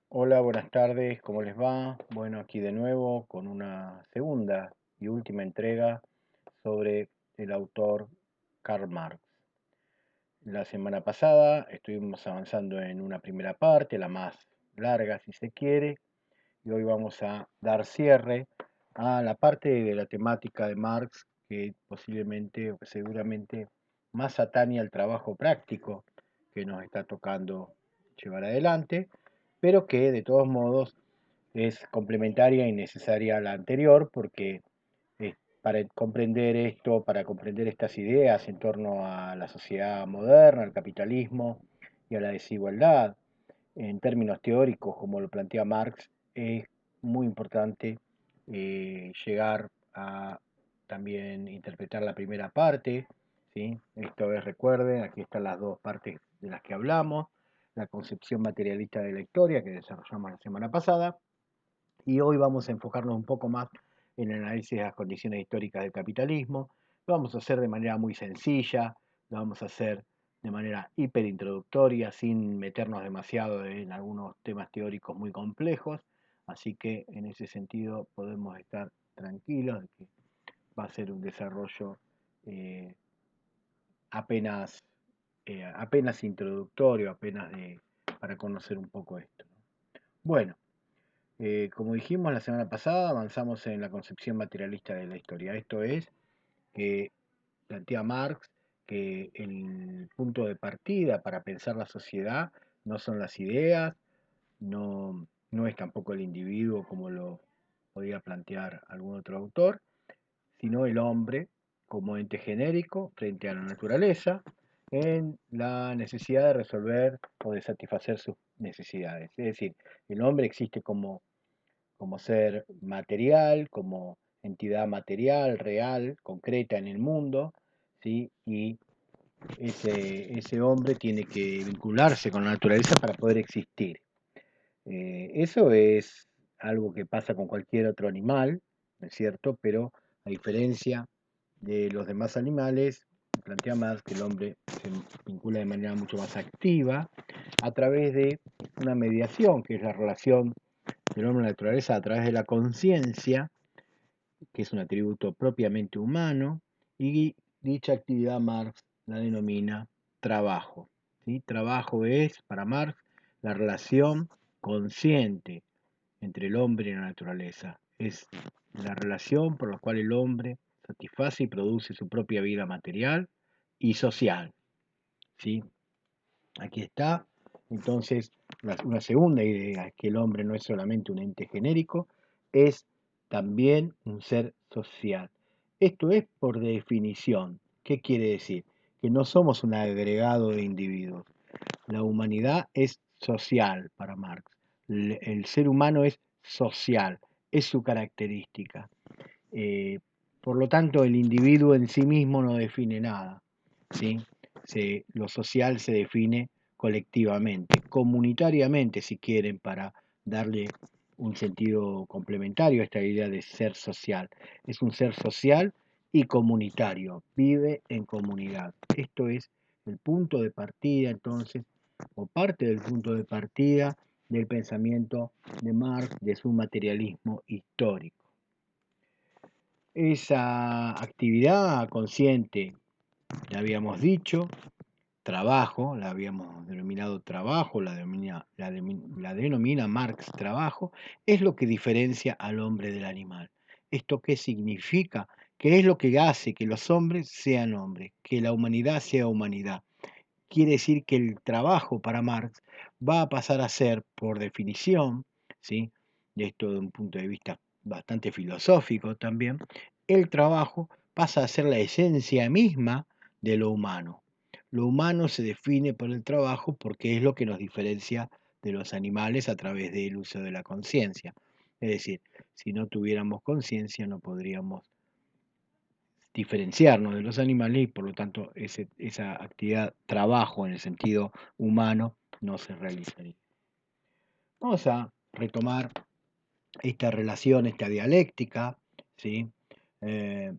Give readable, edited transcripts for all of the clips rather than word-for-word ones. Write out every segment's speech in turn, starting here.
Hola, buenas tardes, ¿cómo les va? Bueno, aquí de nuevo con una segunda y última entrega sobre el autor Karl Marx. La semana pasada estuvimos avanzando en una primera parte, la más larga si se quiere, y hoy vamos a dar cierre a la parte de la temática de Marx que posiblemente o que seguramente más atañe al trabajo práctico que nos está tocando llevar adelante, pero que de todos modos es complementaria y necesaria a la anterior porque para comprender esto, para comprender estas ideas en torno a la sociedad moderna, al capitalismo y a la desigualdad, en términos teóricos, como lo plantea Marx, es muy importante llegar a también interpretar la primera parte, ¿sí? Esto es, recuerden, aquí están las dos partes de las que hablamos, la concepción materialista de la historia que desarrollamos la semana pasada, y hoy vamos a enfocarnos un poco más en el análisis de las condiciones históricas del capitalismo. Lo vamos a hacer de manera muy sencilla, lo vamos a hacer de manera hiperintroductoria, sin meternos demasiado en algunos temas teóricos muy complejos. Así que en ese sentido podemos estar tranquilos de que va a ser un desarrollo eh, apenas, apenas introductorio, para conocer un poco esto, ¿no? Bueno, como dijimos la semana pasada, avanzamos en la concepción materialista de la historia. Esto es que plantea Marx que el punto de partida para pensar la sociedad no son las ideas, no es tampoco el individuo como lo podía plantear algún otro autor, sino el hombre como ente genérico frente a la naturaleza en la necesidad de resolver o de satisfacer sus necesidades. Es decir, el hombre existe como ser material, como entidad material, real, concreta en el mundo, ¿sí? Y ese hombre tiene que vincularse con la naturaleza para poder existir. Eso es algo que pasa con cualquier otro animal, ¿no es cierto? Pero a diferencia de los demás animales, plantea más que el hombre se vincula de manera mucho más activa a través de una mediación, que es la relación del hombre y la naturaleza a través de la conciencia, que es un atributo propiamente humano, y dicha actividad Marx la denomina trabajo, ¿sí? Trabajo es, para Marx, la relación consciente entre el hombre y la naturaleza. Es la relación por la cual el hombre satisface y produce su propia vida material y social, ¿sí? Aquí está. Entonces, una segunda idea es que el hombre no es solamente un ente genérico, es también un ser social. Esto es por definición. ¿Qué quiere decir? Que no somos un agregado de individuos. La humanidad es social para Marx. El ser humano es social, es su característica. Eh, por lo tanto, el individuo en sí mismo no define nada, ¿sí? Lo social se define colectivamente, comunitariamente, si quieren, para darle un sentido complementario a esta idea de ser social. Es un ser social y comunitario, vive en comunidad. Esto es el punto de partida, entonces, o parte del punto de partida del pensamiento de Marx, de su materialismo histórico. Esa actividad consciente, ya habíamos dicho, trabajo, la habíamos denominado trabajo, la denomina Marx trabajo, es lo que diferencia al hombre del animal. ¿Esto qué significa? ¿Qué es lo que hace que los hombres sean hombres, que la humanidad sea humanidad? Quiere decir que el trabajo para Marx va a pasar a ser, por definición, ¿sí? De esto de un punto de vista bastante filosófico también, el trabajo pasa a ser la esencia misma de lo humano. Lo humano se define por el trabajo porque es lo que nos diferencia de los animales a través del uso de la conciencia. Es decir, si no tuviéramos conciencia no podríamos diferenciarnos de los animales y por lo tanto esa actividad trabajo en el sentido humano no se realizaría. Vamos a retomar esta relación, esta dialéctica, ¿sí? Eh,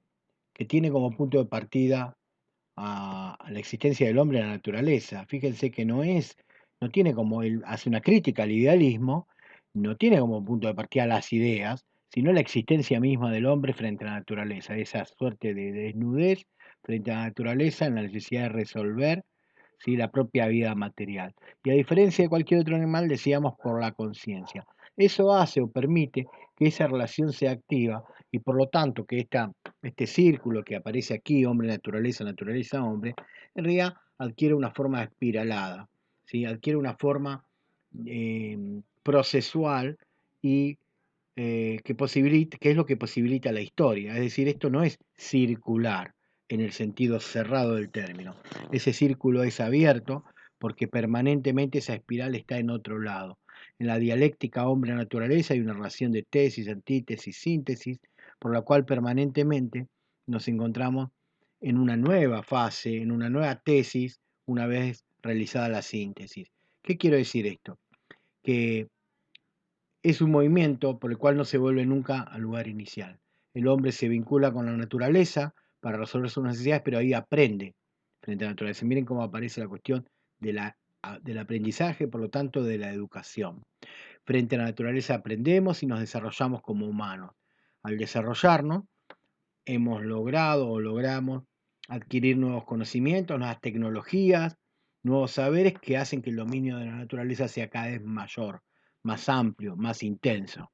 que tiene como punto de partida a la existencia del hombre en la naturaleza. Fíjense que no tiene como él hace una crítica al idealismo, no tiene como punto de partida las ideas, sino la existencia misma del hombre frente a la naturaleza, esa suerte de desnudez frente a la naturaleza, en la necesidad de resolver, ¿sí?, la propia vida material. Y a diferencia de cualquier otro animal, decíamos por la conciencia. Eso hace o permite que esa relación sea activa y por lo tanto que este círculo que aparece aquí, hombre-naturaleza, naturaleza-hombre, en realidad adquiere una forma espiralada, ¿sí? Adquiere una forma procesual y que es lo que posibilita la historia. Es decir, esto no es circular en el sentido cerrado del término. Ese círculo es abierto porque permanentemente esa espiral está en otro lado. En la dialéctica hombre-naturaleza hay una relación de tesis, antítesis, síntesis, por la cual permanentemente nos encontramos en una nueva fase, en una nueva tesis, una vez realizada la síntesis. ¿Qué quiero decir esto? Que es un movimiento por el cual no se vuelve nunca al lugar inicial. El hombre se vincula con la naturaleza para resolver sus necesidades, pero ahí aprende frente a la naturaleza. Miren cómo aparece la cuestión del aprendizaje, por lo tanto de la educación. Frente a la naturaleza aprendemos y nos desarrollamos como humanos. Al desarrollarnos, hemos logrado o logramos adquirir nuevos conocimientos, nuevas tecnologías, nuevos saberes que hacen que el dominio de la naturaleza sea cada vez mayor, más amplio, más intenso.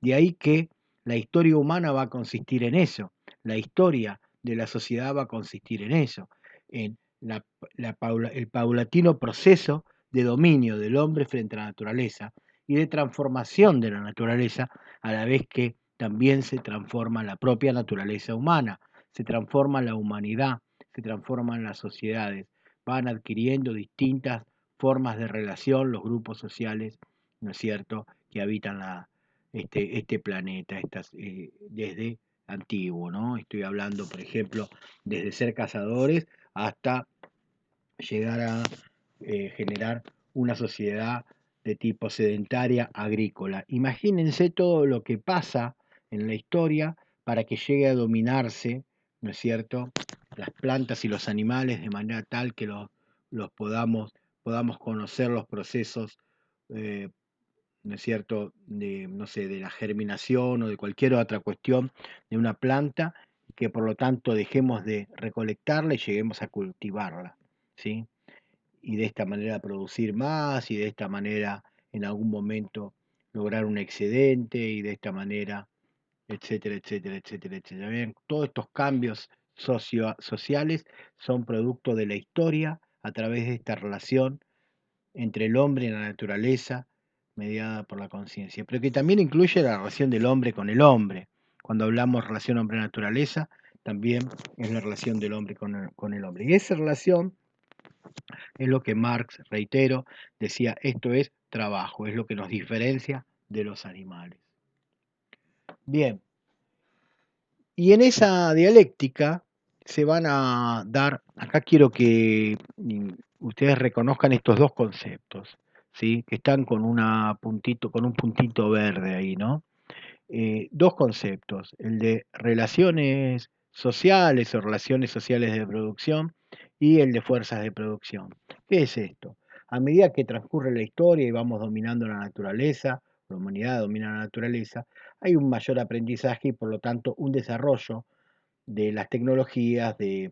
De ahí que la historia humana va a consistir en eso, la historia de la sociedad va a consistir en eso, en el paulatino proceso de dominio del hombre frente a la naturaleza y de transformación de la naturaleza a la vez que también se transforma la propia naturaleza humana, se transforma la humanidad, se transforman las sociedades, van adquiriendo distintas formas de relación los grupos sociales, ¿no es cierto?, que habitan este planeta, desde antiguo, ¿no? Estoy hablando, por ejemplo, desde ser cazadores hasta llegar a generar una sociedad de tipo sedentaria agrícola. Imagínense todo lo que pasa en la historia para que llegue a dominarse, ¿no es cierto?, las plantas y los animales de manera tal que los podamos conocer los procesos, eh, ¿no es cierto?, no sé, de la germinación o de cualquier otra cuestión de una planta, que por lo tanto dejemos de recolectarla y lleguemos a cultivarla, ¿sí? Y de esta manera producir más y de esta manera en algún momento lograr un excedente y de esta manera, etcétera, etcétera, etcétera, etcétera. Bien, todos estos cambios sociales son producto de la historia a través de esta relación entre el hombre y la naturaleza mediada por la conciencia, pero que también incluye la relación del hombre con el hombre. Cuando hablamos relación hombre-naturaleza, también es la relación del hombre con el hombre. Y esa relación es lo que Marx, reitero, decía, esto es trabajo, es lo que nos diferencia de los animales. Bien, y en esa dialéctica se van a dar, acá quiero que ustedes reconozcan estos dos conceptos, ¿sí?, que están con un puntito verde ahí, ¿no? Dos conceptos, el de relaciones sociales o relaciones sociales de producción y el de fuerzas de producción. ¿Qué es esto? A medida que transcurre la historia y vamos dominando la naturaleza, la humanidad domina la naturaleza, hay un mayor aprendizaje y por lo tanto un desarrollo de las tecnologías, del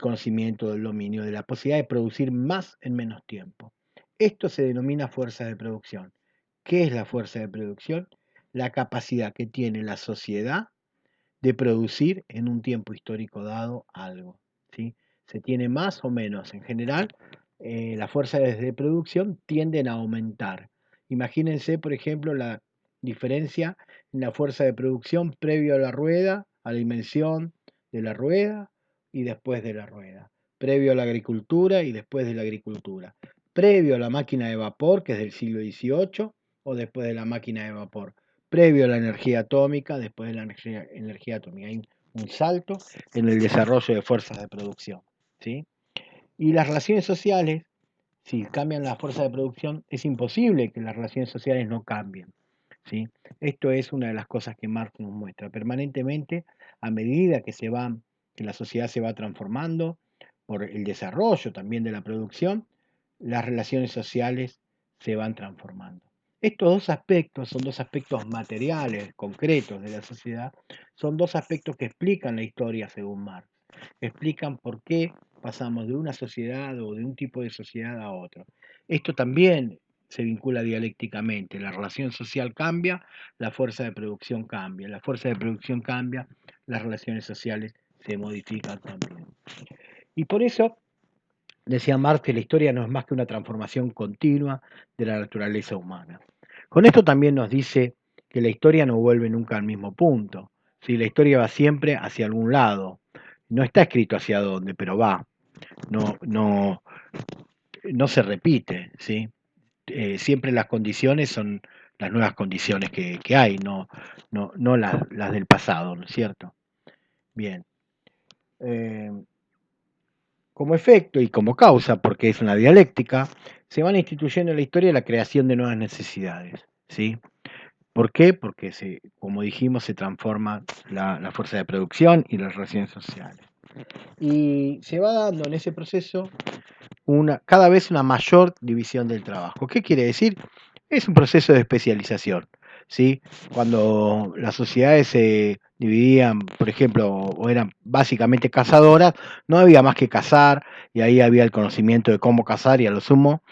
conocimiento, del dominio, de la posibilidad de producir más en menos tiempo. Esto se denomina fuerza de producción. ¿Qué es la fuerza de producción? La capacidad que tiene la sociedad de producir en un tiempo histórico dado algo, ¿sí? Se tiene más o menos. En general, las fuerzas de producción tienden a aumentar. Imagínense, por ejemplo, la diferencia en la fuerza de producción previo a la rueda, a la invención de la rueda y después de la rueda, previo a la agricultura y después de la agricultura, previo a la máquina de vapor, que es del siglo XVIII, o después de la máquina de vapor, previo a la energía atómica, después de la energía atómica. Hay un salto en el desarrollo de fuerzas de producción, ¿sí? Y las relaciones sociales, si cambian las fuerzas de producción, es imposible que las relaciones sociales no cambien, ¿sí? Esto es una de las cosas que Marx nos muestra. Permanentemente, a medida que la sociedad se va transformando por el desarrollo también de la producción, las relaciones sociales se van transformando. Estos dos aspectos son dos aspectos materiales, concretos de la sociedad, son dos aspectos que explican la historia según Marx, explican por qué pasamos de una sociedad o de un tipo de sociedad a otro. Esto también se vincula dialécticamente, la relación social cambia, la fuerza de producción cambia, la fuerza de producción cambia, las relaciones sociales se modifican también. Y por eso decía Marx que la historia no es más que una transformación continua de la naturaleza humana. Con esto también nos dice que la historia no vuelve nunca al mismo punto. ¿Sí? La historia va siempre hacia algún lado. No está escrito hacia dónde, pero va. No, no, no se repite. ¿Sí? Siempre las condiciones son las nuevas condiciones que hay, no las del pasado, ¿no es cierto? Bien. Eh, Como efecto y como causa, porque es una dialéctica, se van instituyendo en la historia la creación de nuevas necesidades. ¿Sí? ¿Por qué? Porque, como dijimos, se transforma la fuerza de producción y las relaciones sociales. Y se va dando en ese proceso cada vez una mayor división del trabajo. ¿Qué quiere decir? Es un proceso de especialización. ¿Sí? Cuando las sociedades se dividían, por ejemplo, o eran básicamente cazadoras, no había más que cazar y ahí había el conocimiento de cómo cazar y a lo sumo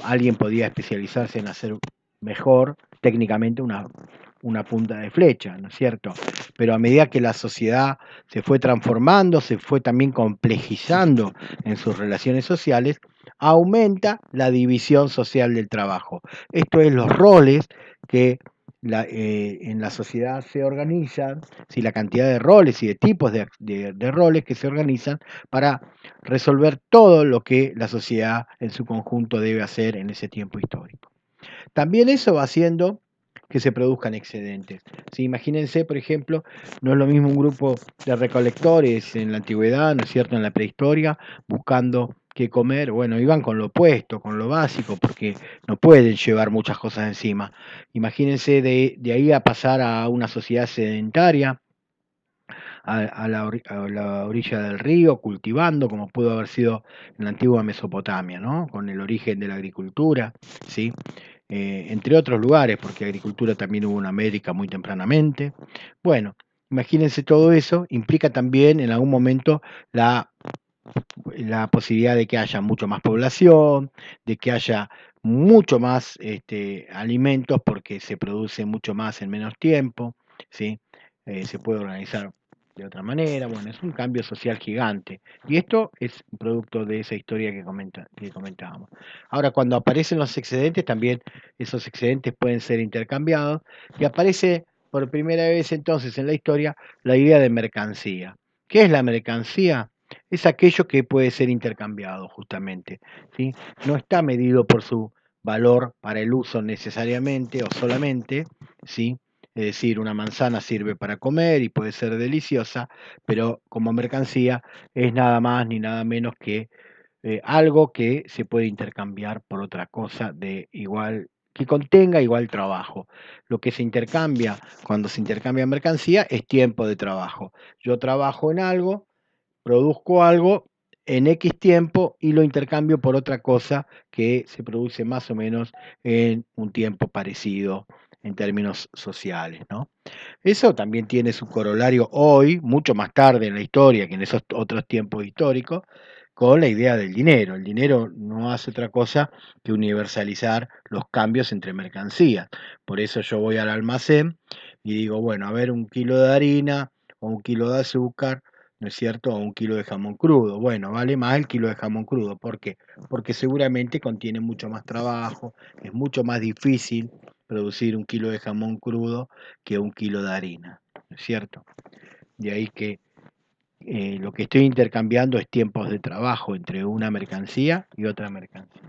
alguien podía especializarse en hacer mejor técnicamente una punta de flecha, ¿no es cierto? Pero a medida que la sociedad se fue transformando, se fue también complejizando en sus relaciones sociales, aumenta la división social del trabajo. Esto es los roles que en la sociedad se organizan, si la cantidad de roles y de tipos de roles que se organizan para resolver todo lo que la sociedad en su conjunto debe hacer en ese tiempo histórico. También eso va haciendo que se produzcan excedentes. Si imagínense, por ejemplo, no es lo mismo un grupo de recolectores en la antigüedad, ¿no es cierto?, en la prehistoria, buscando qué comer, bueno, iban con lo opuesto, con lo básico, porque no pueden llevar muchas cosas encima. Imagínense de ahí a pasar a una sociedad sedentaria, a la orilla del río, cultivando, como pudo haber sido en la antigua Mesopotamia, ¿no? Con el origen de la agricultura, ¿sí? Entre otros lugares, porque agricultura también hubo en América muy tempranamente. Bueno, imagínense todo eso, implica también en algún momento la, la posibilidad de que haya mucho más población, de que haya mucho más alimentos porque se produce mucho más en menos tiempo, ¿sí? Se puede organizar de otra manera, bueno, es un cambio social gigante. Y esto es producto de esa historia que comentábamos. Ahora, cuando aparecen los excedentes, también esos excedentes pueden ser intercambiados y aparece por primera vez entonces en la historia la idea de mercancía. ¿Qué es la mercancía? Es aquello que puede ser intercambiado justamente, ¿sí? No está medido por su valor para el uso necesariamente o solamente, ¿sí? Es decir, una manzana sirve para comer y puede ser deliciosa, pero como mercancía es nada más ni nada menos que algo que se puede intercambiar por otra cosa de igual, que contenga igual trabajo. Lo que se intercambia cuando se intercambia mercancía es tiempo de trabajo. Yo trabajo en algo, produzco algo en X tiempo y lo intercambio por otra cosa que se produce más o menos en un tiempo parecido en términos sociales, ¿no? Eso también tiene su corolario hoy, mucho más tarde en la historia que en esos otros tiempos históricos, con la idea del dinero. El dinero no hace otra cosa que universalizar los cambios entre mercancías. Por eso yo voy al almacén y digo, bueno, a ver, un kilo de harina o un kilo de azúcar, ¿no es cierto? O un kilo de jamón crudo. Bueno, vale más el kilo de jamón crudo. ¿Por qué? Porque seguramente contiene mucho más trabajo, es mucho más difícil producir un kilo de jamón crudo que un kilo de harina, ¿no es cierto? De ahí que lo que estoy intercambiando es tiempos de trabajo entre una mercancía y otra mercancía.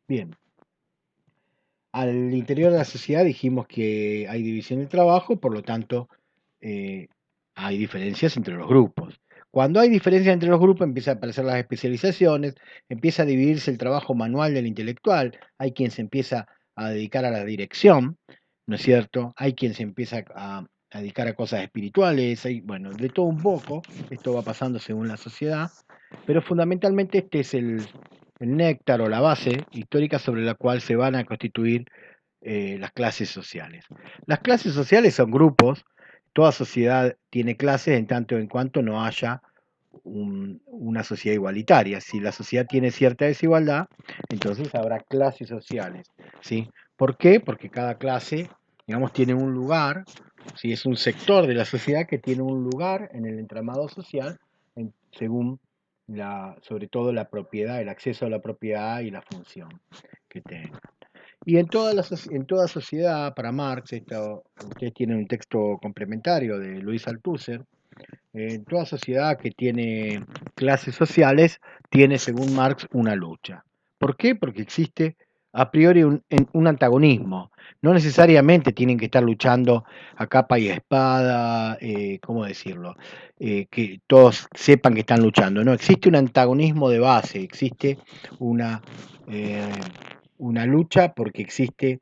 Bien, al interior de la sociedad dijimos que hay división del trabajo, por lo tanto eh, hay diferencias entre los grupos. Cuando hay diferencias entre los grupos empiezan a aparecer las especializaciones, empieza a dividirse el trabajo manual del intelectual, hay quien se empieza a dedicar a la dirección, ¿no es cierto? Hay quien se empieza a dedicar a cosas espirituales, hay, bueno, de todo un poco, esto va pasando según la sociedad, pero fundamentalmente este es el néctar o la base histórica sobre la cual se van a constituir las clases sociales. Las clases sociales son grupos, toda sociedad tiene clases en tanto en cuanto no haya una sociedad igualitaria. Si la sociedad tiene cierta desigualdad, entonces habrá clases sociales, ¿sí? ¿Por qué? Porque cada clase, digamos, tiene un lugar, ¿sí? Es un sector de la sociedad que tiene un lugar en el entramado social según sobre todo la propiedad, el acceso a la propiedad y la función que tenga. Y en toda sociedad, para Marx, ustedes tienen un texto complementario de Luis Althusser, en toda sociedad que tiene clases sociales, tiene, según Marx, una lucha. ¿Por qué? Porque existe a priori un antagonismo. No necesariamente tienen que estar luchando a capa y espada, ¿cómo decirlo? Que todos sepan que están luchando. No, existe un antagonismo de base, existe una, eh, una lucha porque existe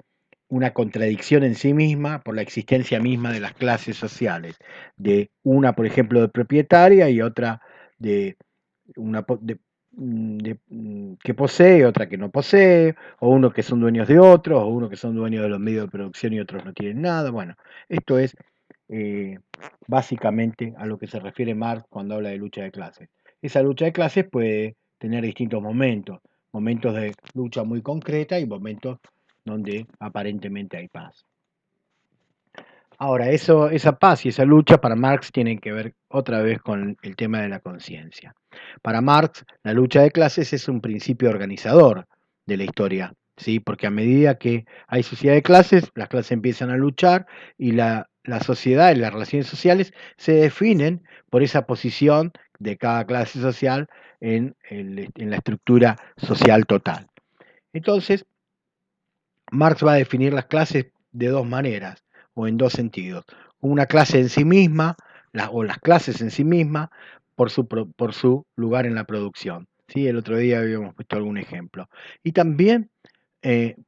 una contradicción en sí misma por la existencia misma de las clases sociales, de una, por ejemplo, de propietaria y otra de una que posee, otra que no posee, o uno que son dueños de otros, o uno que son dueños de los medios de producción y otros no tienen nada. Bueno, esto es eh, básicamente a lo que se refiere Marx cuando habla de lucha de clases. Esa lucha de clases puede tener distintos momentos, momentos de lucha muy concreta y momentos donde aparentemente hay paz. Ahora, esa paz y esa lucha para Marx tienen que ver otra vez con el tema de la conciencia. Para Marx, la lucha de clases es un principio organizador de la historia, ¿sí? Porque a medida que hay sociedad de clases, las clases empiezan a luchar y la sociedad y las relaciones sociales se definen por esa posición de cada clase social en la estructura social total. Entonces, Marx va a definir las clases de dos maneras o en dos sentidos. Una clase en sí misma, o las clases en sí mismas, por su lugar en la producción. ¿Sí? El otro día habíamos puesto algún ejemplo. Y también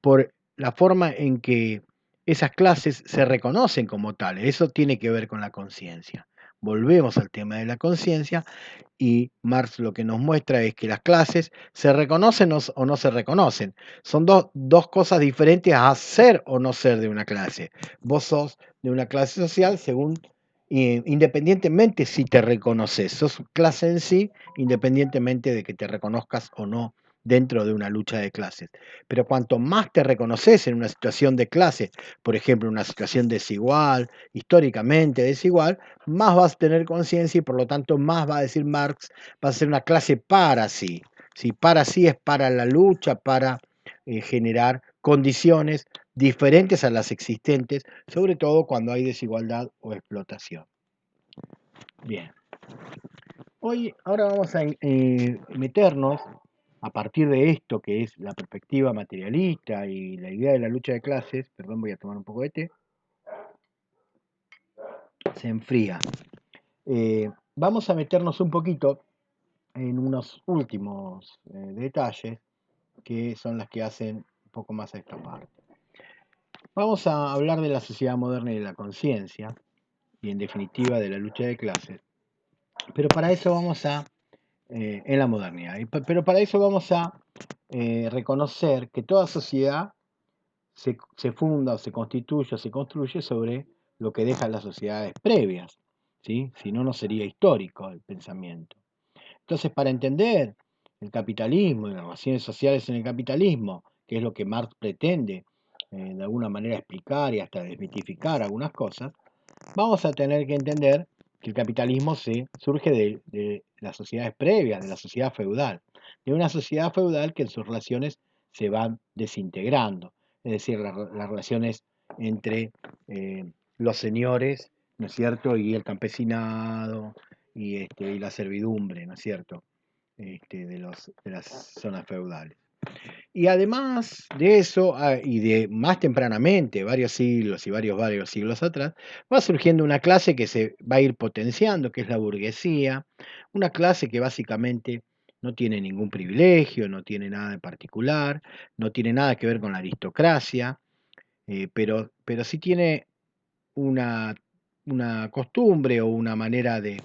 por la forma en que esas clases se reconocen como tales. Eso tiene que ver con la conciencia. Volvemos al tema de la conciencia y Marx lo que nos muestra es que las clases se reconocen o no se reconocen. Son dos cosas diferentes a ser o no ser de una clase. Vos sos de una clase social según, independientemente si te reconoces, sos clase en sí, independientemente de que te reconozcas o no dentro de una lucha de clases. Pero cuanto más te reconoces en una situación de clase, por ejemplo, una situación desigual, históricamente desigual, más vas a tener conciencia y por lo tanto más va a decir Marx, va a ser una clase para sí. Si para sí es para la lucha, para generar condiciones diferentes a las existentes, sobre todo cuando hay desigualdad o explotación. Bien, ahora vamos a meternos a partir de esto que es la perspectiva materialista y la idea de la lucha de clases. Perdón, voy a tomar un poco de té. Se enfría. Vamos a meternos un poquito en unos últimos detalles que son las que hacen un poco más a esta parte. Vamos a hablar de la sociedad moderna y de la conciencia y en definitiva de la lucha de clases, pero para eso vamos a, en la modernidad, pero para eso vamos a reconocer que toda sociedad se funda o se constituye o se construye sobre lo que dejan las sociedades previas, ¿sí? Si no, no sería histórico el pensamiento. Entonces, para entender el capitalismo y las relaciones sociales en el capitalismo, que es lo que Marx pretende de alguna manera explicar y hasta desmitificar algunas cosas, vamos a tener que entender que el capitalismo surge de las sociedades previas, de la sociedad feudal, de una sociedad feudal que en sus relaciones se van desintegrando, es decir, las relaciones entre los señores, ¿no es cierto?, y el campesinado y la servidumbre, ¿no es cierto?, de las zonas feudales. Y además de eso, y de más tempranamente, varios siglos y varios siglos atrás, va surgiendo una clase que se va a ir potenciando, que es la burguesía, una clase que básicamente no tiene ningún privilegio, no tiene nada de particular, no tiene nada que ver con la aristocracia, pero sí tiene una, una costumbre o una manera de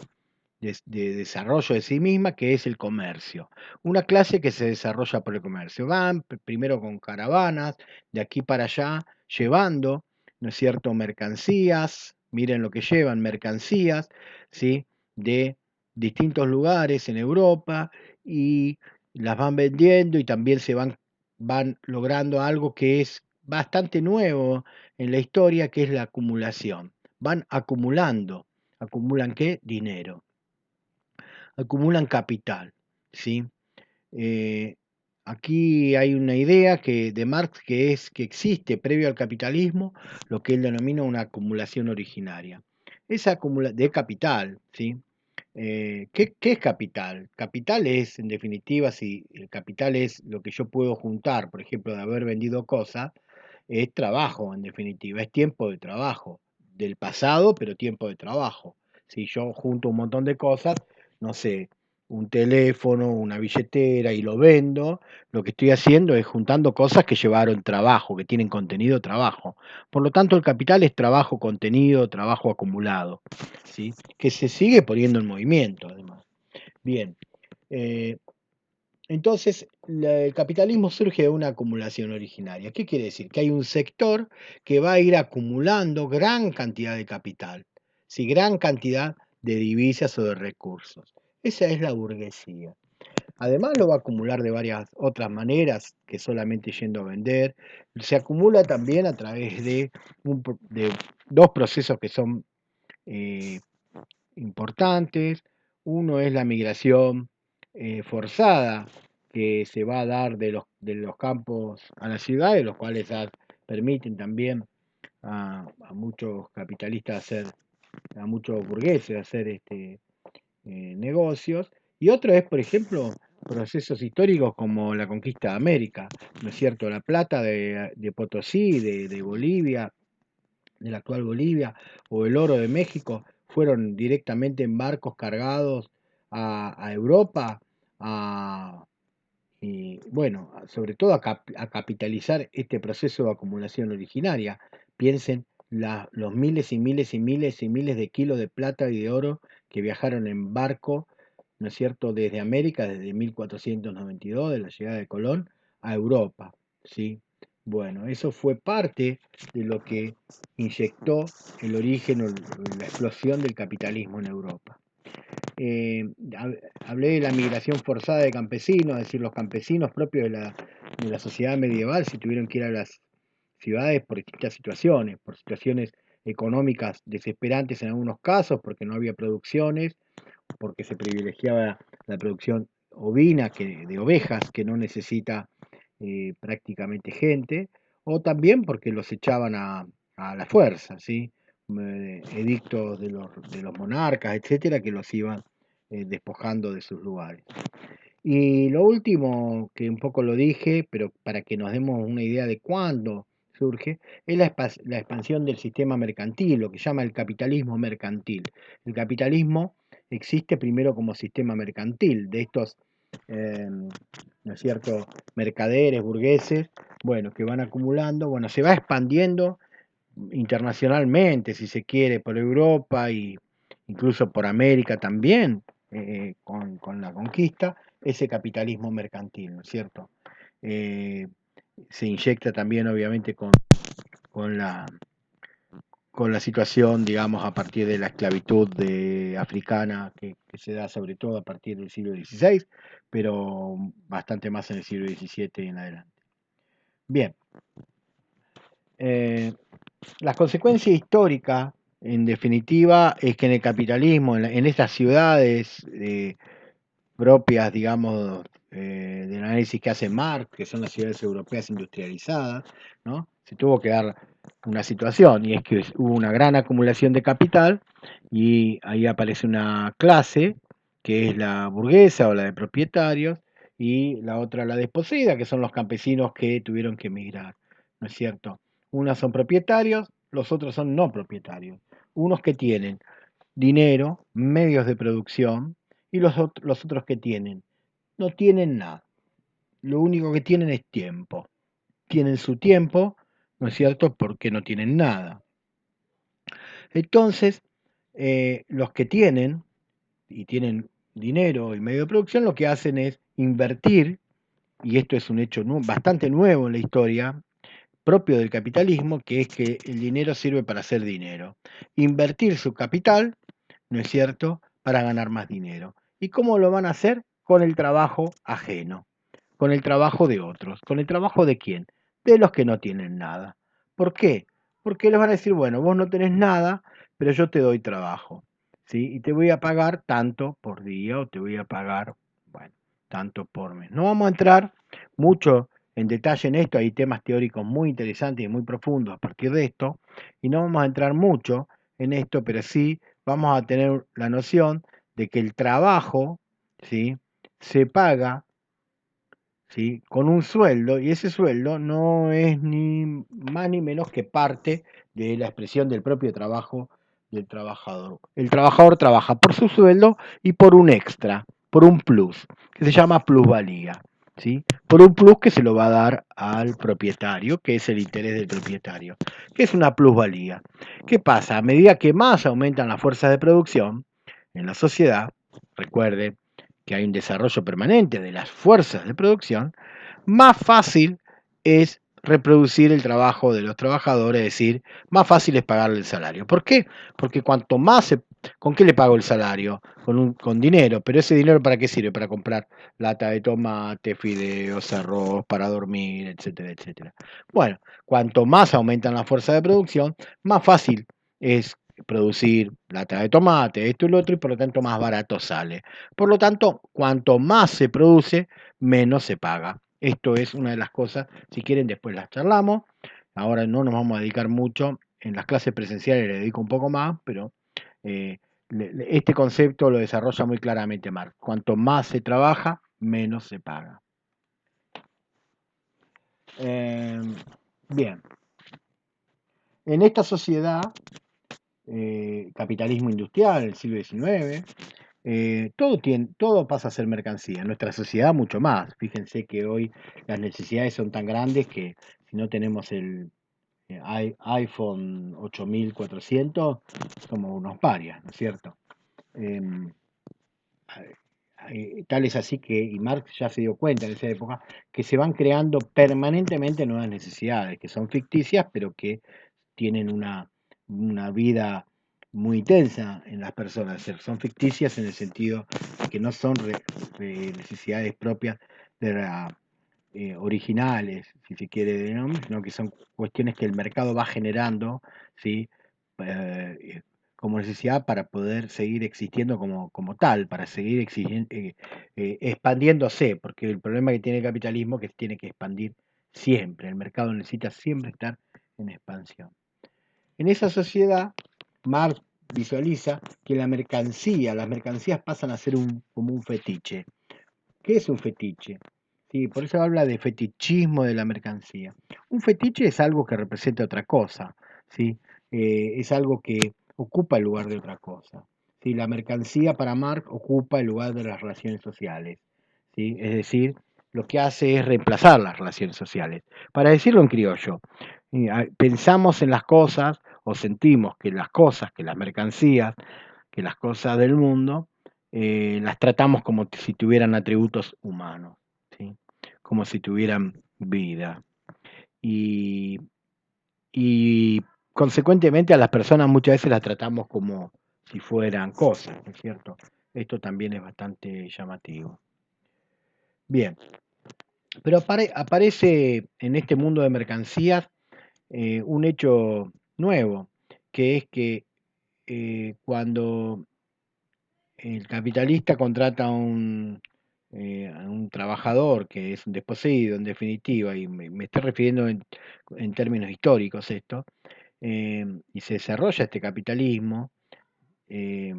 desarrollo de sí misma, que es el comercio. Una clase que se desarrolla por el comercio. Van primero con caravanas, de aquí para allá, llevando, ¿no es cierto?, mercancías, miren lo que llevan, mercancías, ¿sí?, de distintos lugares en Europa y las van vendiendo y también van logrando algo que es bastante nuevo en la historia, que es la acumulación. Van acumulando. ¿Acumulan qué? Dinero. Acumulan capital, ¿sí? Eh, Aquí hay una idea de Marx que es que existe previo al capitalismo lo que él denomina una acumulación originaria. Esa de capital, ¿sí? ¿Qué es capital? Capital es, en definitiva, si el capital es lo que yo puedo juntar, por ejemplo, de haber vendido cosas, es trabajo, en definitiva, es tiempo de trabajo, del pasado, pero tiempo de trabajo. Si yo junto un montón de cosas, no sé, un teléfono, una billetera y lo vendo, lo que estoy haciendo es juntando cosas que llevaron trabajo, que tienen contenido trabajo. Por lo tanto, el capital es trabajo contenido, trabajo acumulado, ¿sí?, que se sigue poniendo en movimiento, además. Bien, eh, entonces el capitalismo surge de una acumulación originaria. ¿Qué quiere decir? Que hay un sector que va a ir acumulando gran cantidad de capital, ¿sí?, gran cantidad de divisas o de recursos. Esa es la burguesía. Además lo va a acumular de varias otras maneras que solamente yendo a vender. Se acumula también a través de dos procesos que son eh, importantes. Uno es la migración forzada que se va a dar de los campos a las ciudades, los cuales permiten también a muchos capitalistas a muchos burgueses hacer negocios. Y otro es, por ejemplo, procesos históricos como la conquista de América, ¿no es cierto? La plata de Potosí, de Bolivia, de la actual Bolivia, o el oro de México, fueron directamente en barcos cargados a Europa, y bueno, sobre todo a capitalizar este proceso de acumulación originaria. Piensen los miles y miles y miles y miles de kilos de plata y de oro que viajaron en barco, ¿no es cierto?, desde América, desde 1492, de la llegada de Colón, a Europa, ¿sí? Bueno, eso fue parte de lo que inyectó el origen o la explosión del capitalismo en Europa. Eh, Hablé de la migración forzada de campesinos, es decir, los campesinos propios de la sociedad medieval se tuvieron que ir a las ciudades por distintas situaciones, por situaciones económicas desesperantes en algunos casos, porque no había producciones, porque se privilegiaba la producción ovina, de ovejas, que no necesita prácticamente gente, o también porque los echaban a la fuerza, ¿sí? Edictos de los monarcas, etcétera, que los iban despojando de sus lugares. Y lo último, que un poco lo dije, pero para que nos demos una idea de cuándo surge, es la expansión del sistema mercantil, lo que llama el capitalismo mercantil. El capitalismo existe primero como sistema mercantil, de estos, ¿no es cierto?, mercaderes, burgueses, bueno, que van acumulando, bueno, se va expandiendo internacionalmente, si se quiere, por Europa y incluso por América también, con la conquista, ese capitalismo mercantil, ¿no es cierto? Eh, Se inyecta también, obviamente, con la, con la situación, digamos, a partir de la esclavitud africana, que se da sobre todo a partir del siglo XVI, pero bastante más en el siglo XVII y en adelante. Bien. La consecuencia histórica, en definitiva, es que en el capitalismo, en estas ciudades propias, digamos, del análisis que hace Marx, que son las ciudades europeas industrializadas, ¿no?, se tuvo que dar una situación, y es que hubo una gran acumulación de capital, y ahí aparece una clase, que es la burguesa o la de propietarios, y la otra la desposeída, que son los campesinos que tuvieron que emigrar, ¿no es cierto? Unos son propietarios, los otros son no propietarios. Unos que tienen dinero, medios de producción, y los otros que tienen, no tienen nada. Lo único que tienen es tiempo. Tienen su tiempo, ¿no es cierto?, porque no tienen nada. Entonces, los que tienen, y tienen dinero y medio de producción, lo que hacen es invertir, y esto es un hecho bastante nuevo en la historia, propio del capitalismo, que es que el dinero sirve para hacer dinero. Invertir su capital, ¿no es cierto?, para ganar más dinero. ¿Y cómo lo van a hacer? Con el trabajo ajeno, con el trabajo de otros. ¿Con el trabajo de quién? De los que no tienen nada. ¿Por qué? Porque les van a decir, bueno, vos no tenés nada, pero yo te doy trabajo, ¿sí? Y te voy a pagar tanto por día o te voy a pagar, bueno, tanto por mes. No vamos a entrar mucho en detalle en esto, hay temas teóricos muy interesantes y muy profundos a partir de esto, y no vamos a entrar mucho en esto, pero sí vamos a tener la noción de que el trabajo, ¿sí?, se paga, ¿sí?, con un sueldo, y ese sueldo no es ni más ni menos que parte de la expresión del propio trabajo del trabajador. El trabajador trabaja por su sueldo y por un extra, por un plus, que se llama plusvalía, ¿sí?, por un plus que se lo va a dar al propietario, que es el interés del propietario. ¿Qué es una plusvalía? ¿Qué pasa? A medida que más aumentan las fuerzas de producción en la sociedad, recuerde que hay un desarrollo permanente de las fuerzas de producción, más fácil es reproducir el trabajo de los trabajadores, es decir, más fácil es pagarle el salario. ¿Por qué? Porque cuanto más ¿con qué le pago el salario? Con dinero, pero ese dinero ¿para qué sirve? Para comprar lata de tomate, fideos, arroz, para dormir, etcétera, etcétera. Bueno, cuanto más aumentan las fuerzas de producción, más fácil es producir lata de tomate, esto y lo otro, y por lo tanto más barato sale. Por lo tanto, cuanto más se produce, menos se paga. Esto es una de las cosas, si quieren después las charlamos. Ahora no nos vamos a dedicar mucho, en las clases presenciales le dedico un poco más, pero eh, este concepto lo desarrolla muy claramente Marx. Cuanto más se trabaja, menos se paga. Eh, bien, en esta sociedad, capitalismo industrial, el siglo XIX, todo pasa a ser mercancía. En nuestra sociedad mucho más. Fíjense que hoy las necesidades son tan grandes que si no tenemos el iPhone 8400, somos unos parias, ¿no es cierto? Em, Tal es así que, y Marx ya se dio cuenta en esa época, que se van creando permanentemente nuevas necesidades, que son ficticias, pero que tienen una vida muy tensa en las personas. Son ficticias en el sentido de que no son necesidades propias de originales, si se quiere, ¿no?, sino que son cuestiones que el mercado va generando, ¿sí?, Eh, como necesidad para poder seguir existiendo como tal, para seguir expandiéndose, porque el problema que tiene el capitalismo es que tiene que expandir siempre, el mercado necesita siempre estar en expansión. En esa sociedad, Marx visualiza que las mercancías pasan a ser como un fetiche. ¿Qué es un fetiche? Sí, por eso habla de fetichismo de la mercancía. Un fetiche es algo que representa otra cosa, ¿sí? Es algo que ocupa el lugar de otra cosa. ¿Sí? La mercancía para Marx ocupa el lugar de las relaciones sociales, ¿sí? Es decir, lo que hace es reemplazar las relaciones sociales. Para decirlo en criollo, pensamos en las cosas o sentimos que las cosas, que las mercancías, que las cosas del mundo, las tratamos como si tuvieran atributos humanos, ¿sí?, como si tuvieran vida. Y, y consecuentemente a las personas muchas veces las tratamos como si fueran cosas, ¿no es cierto? Esto también es bastante llamativo. Bien, pero aparece en este mundo de mercancías un hecho nuevo, que es que cuando el capitalista contrata a un trabajador que es un desposeído, en definitiva, y me estoy refiriendo en términos históricos esto, y se desarrolla este capitalismo, eh,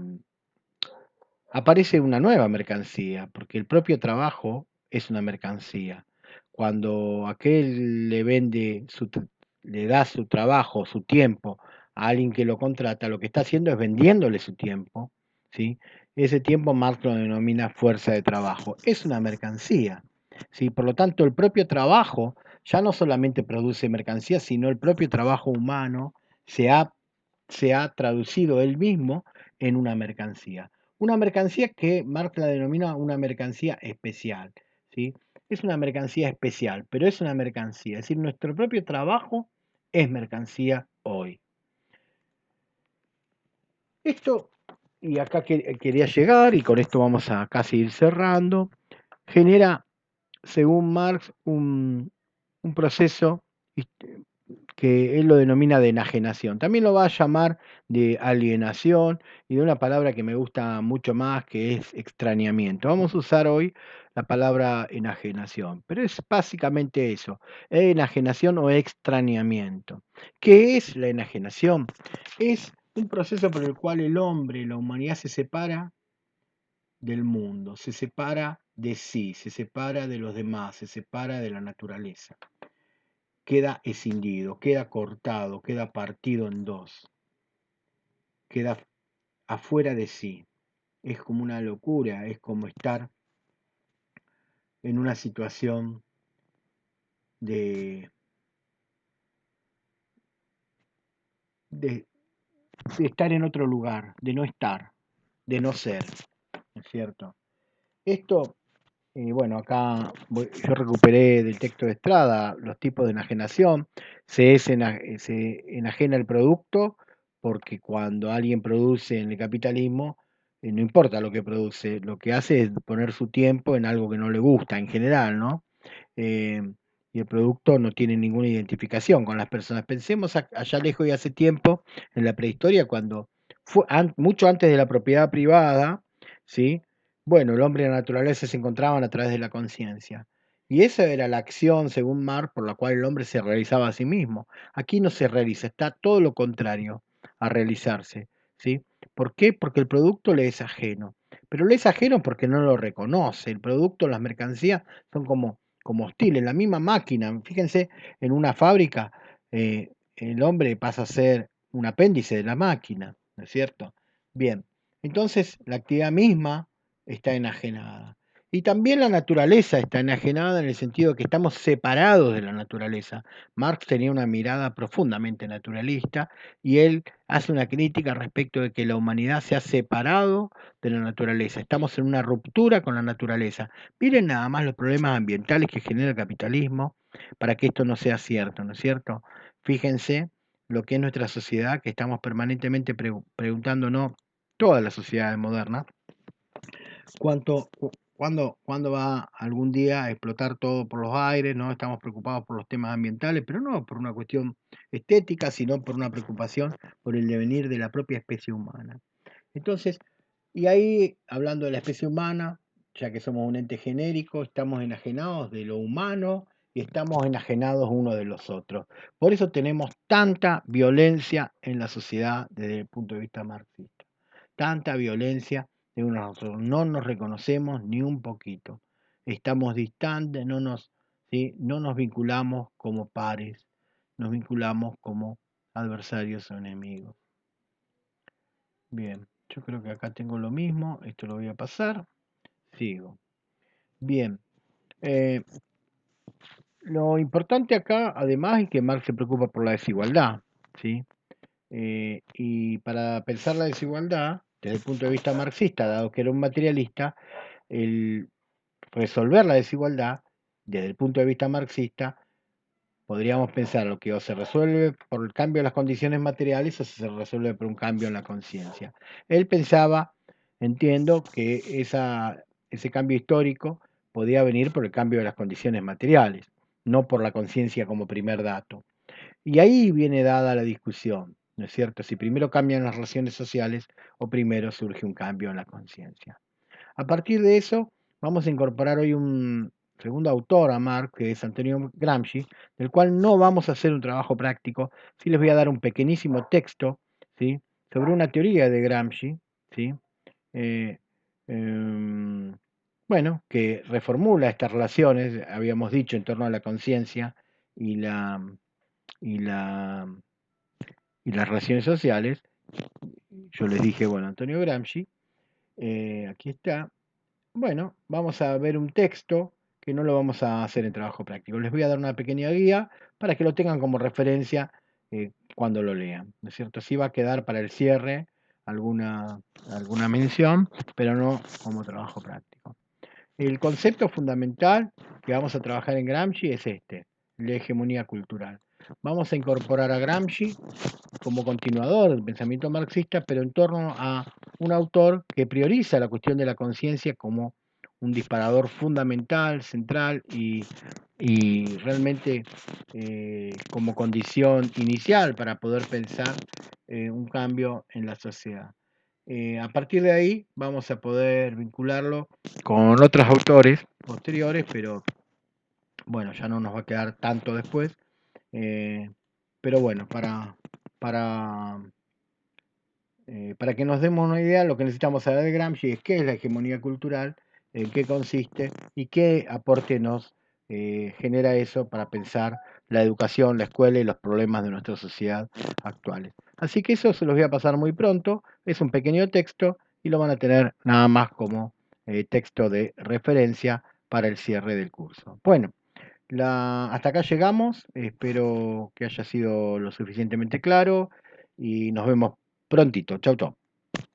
aparece una nueva mercancía, porque el propio trabajo es una mercancía. Cuando aquel le da su trabajo, su tiempo a alguien que lo contrata, lo que está haciendo es vendiéndole su tiempo, ¿sí? Ese tiempo Marx lo denomina fuerza de trabajo. Es una mercancía, ¿sí? Por lo tanto, el propio trabajo ya no solamente produce mercancías, sino el propio trabajo humano se ha, se ha traducido él mismo en una mercancía. Una mercancía que Marx la denomina una mercancía especial, ¿sí? es una mercancía especial, pero es una mercancía. Es decir, nuestro propio trabajo es mercancía hoy. Esto, y acá quería llegar, y con esto vamos a casi ir cerrando, genera, según Marx, un proceso que él lo denomina de enajenación. También lo va a llamar de alienación y de una palabra que me gusta mucho más, que es extrañamiento. Vamos a usar hoy la palabra enajenación, pero es básicamente eso, enajenación o extrañamiento. ¿Qué es la enajenación? Es un proceso por el cual el hombre, la humanidad se separa del mundo, se separa de sí, se separa de los demás, se separa de la naturaleza. Queda escindido, queda cortado, queda partido en dos, queda afuera de sí. Es como una locura, es como estar en una situación de, de, de estar en otro lugar, de no estar, de no ser, ¿no es cierto? Esto, bueno, acá yo recuperé del texto de Estrada los tipos de enajenación. Se enajena el producto porque cuando alguien produce en el capitalismo, no importa lo que produce, lo que hace es poner su tiempo en algo que no le gusta en general, ¿no? eh, y el producto no tiene ninguna identificación con las personas. Pensemos allá lejos y hace tiempo, en la prehistoria, cuando mucho antes de la propiedad privada, ¿sí? Bueno, el hombre y la naturaleza se encontraban a través de la conciencia. Y esa era la acción, según Marx, por la cual el hombre se realizaba a sí mismo. Aquí no se realiza, está todo lo contrario a realizarse, ¿sí? ¿Por qué? Porque el producto le es ajeno. Pero le es ajeno porque no lo reconoce. El producto, las mercancías, son como hostiles. La misma máquina, fíjense, en una fábrica, el hombre pasa a ser un apéndice de la máquina, ¿no es cierto? Bien, entonces la actividad misma está enajenada. Y también la naturaleza está enajenada en el sentido de que estamos separados de la naturaleza. Marx tenía una mirada profundamente naturalista y él hace una crítica respecto de que la humanidad se ha separado de la naturaleza. Estamos en una ruptura con la naturaleza. Miren nada más los problemas ambientales que genera el capitalismo para que esto no sea cierto, ¿no es cierto? Fíjense lo que es nuestra sociedad, que estamos permanentemente preguntándonos, toda la sociedad moderna, cuándo va algún día a explotar todo por los aires, ¿no? Estamos preocupados por los temas ambientales, pero no por una cuestión estética, sino por una preocupación por el devenir de la propia especie humana. Entonces, y ahí, hablando de la especie humana, ya que somos un ente genérico, estamos enajenados de lo humano y estamos enajenados unos de los otros. Por eso tenemos tanta violencia en la sociedad desde el punto de vista marxista. Tanta violencia de unos a otros. No nos reconocemos ni un poquito. Estamos distantes, ¿sí? No nos vinculamos como pares, nos vinculamos como adversarios o enemigos. Bien, yo creo que acá tengo lo mismo, esto lo voy a pasar, sigo. Bien, eh, lo importante acá, además, es que Marx se preocupa por la desigualdad, ¿sí? Y para pensar la desigualdad, desde el punto de vista marxista, dado que era un materialista, el resolver la desigualdad, desde el punto de vista marxista, podríamos pensar lo que o se resuelve por el cambio de las condiciones materiales o se resuelve por un cambio en la conciencia. Él pensaba, entiendo, que ese cambio histórico podía venir por el cambio de las condiciones materiales, no por la conciencia como primer dato. Y ahí viene dada la discusión, ¿no es cierto? Si primero cambian las relaciones sociales o primero surge un cambio en la conciencia. A partir de eso, vamos a incorporar hoy un segundo autor a Marx, que es Antonio Gramsci, del cual no vamos a hacer un trabajo práctico, sí les voy a dar un pequeñísimo texto, ¿sí? Sobre una teoría de Gramsci, ¿sí? Eh, em, bueno, que reformula estas relaciones, habíamos dicho, en torno a la conciencia y, y, la, y las relaciones sociales. Yo les dije, bueno, Antonio Gramsci, aquí está. Bueno, vamos a ver un texto que no lo vamos a hacer en trabajo práctico. Les voy a dar una pequeña guía para que lo tengan como referencia cuando lo lean, ¿no es cierto? Sí va a quedar para el cierre alguna mención, pero no como trabajo práctico. El concepto fundamental que vamos a trabajar en Gramsci es la hegemonía cultural. Vamos a incorporar a Gramsci como continuador del pensamiento marxista, pero en torno a un autor que prioriza la cuestión de la conciencia como un disparador fundamental, central y realmente como condición inicial para poder pensar un cambio en la sociedad. A partir de ahí vamos a poder vincularlo con otros autores posteriores, pero bueno, ya no nos va a quedar tanto después. eh, pero bueno, para, para que nos demos una idea, lo que necesitamos saber de Gramsci es qué es la hegemonía cultural, en qué consiste y qué aporte nos genera eso para pensar la educación, la escuela y los problemas de nuestra sociedad actuales. Así que eso se los voy a pasar muy pronto, es un pequeño texto y lo van a tener nada más como texto de referencia para el cierre del curso. Bueno, hasta acá llegamos, espero que haya sido lo suficientemente claro y nos vemos prontito. Chau, chau.